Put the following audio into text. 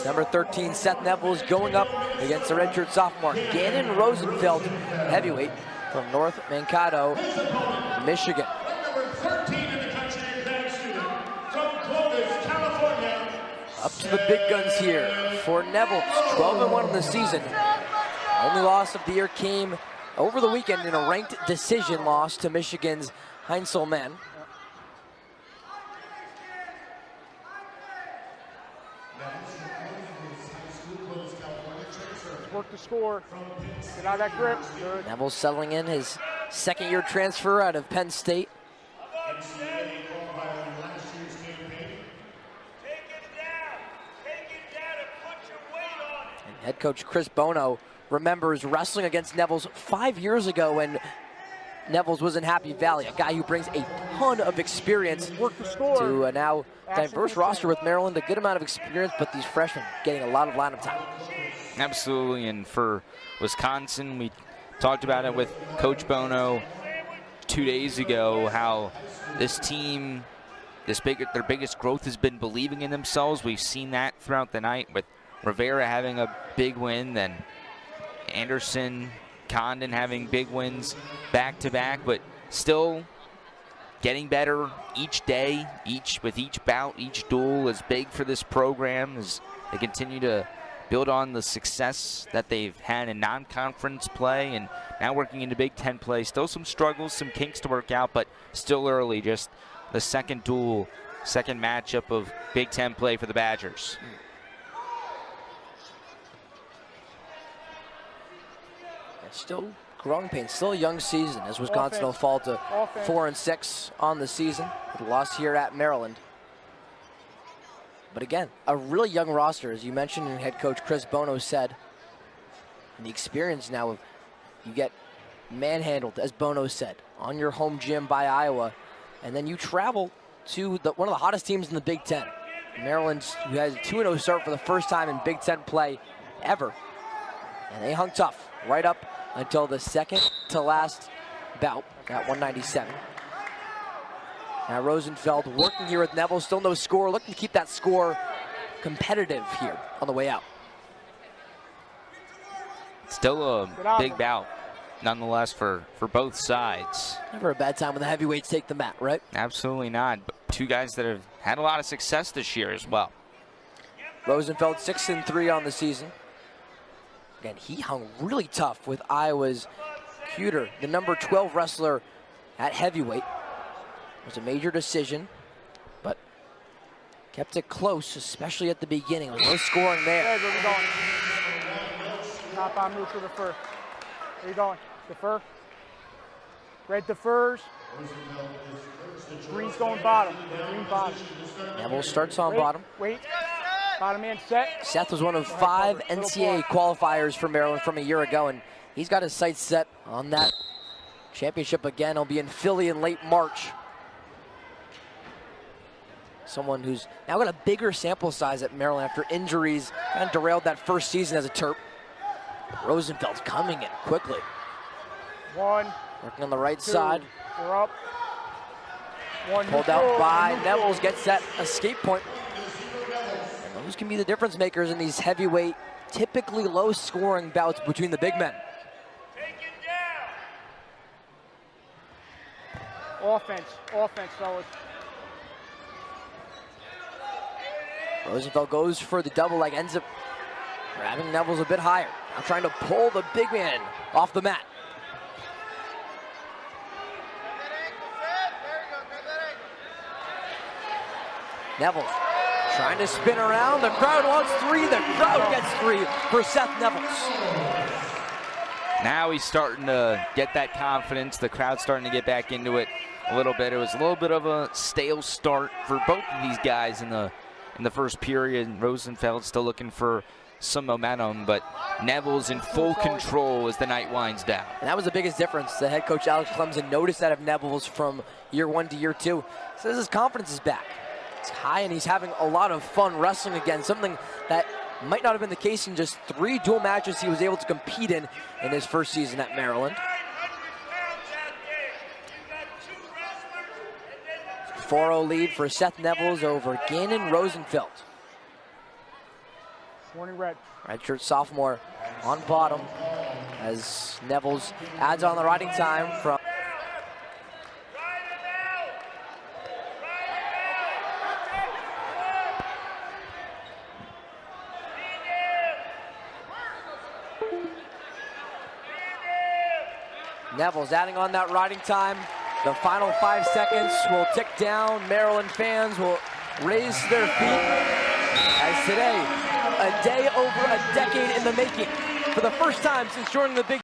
Number 13, Seth Nevels, going up against the redshirt sophomore, Gannon Rosenfeld, heavyweight from North Mankato, Michigan. Up to the big guns here for Nevels, 12-1 in the season. Only loss of the year came over the weekend in a ranked decision loss to Michigan's Heinzelman. Work the score. Get out of that grip. Good. Nevels settling in, his second-year transfer out of Penn State. And head coach Chris Bono remembers wrestling against Nevels 5 years ago when Nevels was in Happy Valley, a guy who brings a ton of experience to a now diverse roster with Maryland, a good amount of experience, but these freshmen getting a lot of lineup time. Absolutely, and for Wisconsin, we talked about it with Coach Bono 2 days ago, how this team, their biggest growth has been believing in themselves. We've seen that throughout the night with Rivera having a big win, then Anderson, Condon having big wins back-to-back, but still getting better each day, with each bout, each duel is big for this program as they continue to build on the success that they've had in non-conference play and now working into Big Ten play. Still some struggles, some kinks to work out, but still early. Just the second duel, second matchup of Big Ten play for the Badgers. Still growing pains, still a young season as Wisconsin will fall to 4-6 on the season with a loss here at Maryland. But again, a really young roster, as you mentioned, and head coach Chris Bono said. And the experience now of you get manhandled, as Bono said, on your home gym by Iowa, and then you travel to one of the hottest teams in the Big Ten. Maryland, who has a 2-0 start for the first time in Big Ten play ever. And they hung tough right up until the second to last bout at 197. Now Rosenfeld working here with Neville, still no score, looking to keep that score competitive here on the way out. Still a big bout, nonetheless, for both sides. Never a bad time when the heavyweights take the mat, right? Absolutely not. But two guys that have had a lot of success this year as well. Rosenfeld 6-3 on the season. Again, he hung really tough with Iowa's Cuter, the number 12 wrestler at heavyweight. It was a major decision, but kept it close, especially at the beginning. There was no scoring there. Hey, where we going? Top on move for the fur. Where you going? The fur? Right the furs. Green's going bottom. Green bottom. Neville starts on bottom. Wait. Bottom man set. Seth was one of 5 NCAA qualifiers for Maryland from a year ago, and he's got his sights set on that championship again. He'll be in Philly in late March. Someone who's now got a bigger sample size at Maryland after injuries kind of derailed that first season as a Terp. Rosenfeld's coming in quickly. One. Working on the right two, side. We're up. One. Pulled out by Nevels, gets that escape point. And those can be the difference makers in these heavyweight, typically low scoring bouts between the big men. Offense, fellas. Rosenfeld goes for the double leg, ends up grabbing Nevels a bit higher. I'm trying to pull the big man off the mat. Nevels trying to spin around. The crowd wants 3. The crowd gets 3 for Seth Nevels. Now he's starting to get that confidence. The crowd's starting to get back into it a little bit. It was a little bit of a stale start for both of these guys in the first period. Rosenfeld still looking for some momentum, but Nevels in full control as the night winds down. And that was the biggest difference. The head coach Alex Clemson noticed that of Nevels from year 1 to year 2. Says his confidence is back. It's high and he's having a lot of fun wrestling again, something that might not have been the case in just 3 dual matches he was able to compete in his first season at Maryland. 4-0 lead for Seth Nevels over Gannon Rosenfeld. Warning red. Redshirt sophomore on bottom as Neville's adds on the riding time from Neville's adding on that riding time. The final 5 seconds will tick down. Maryland fans will raise their feet as today, a day over a decade in the making. For the first time since joining the Big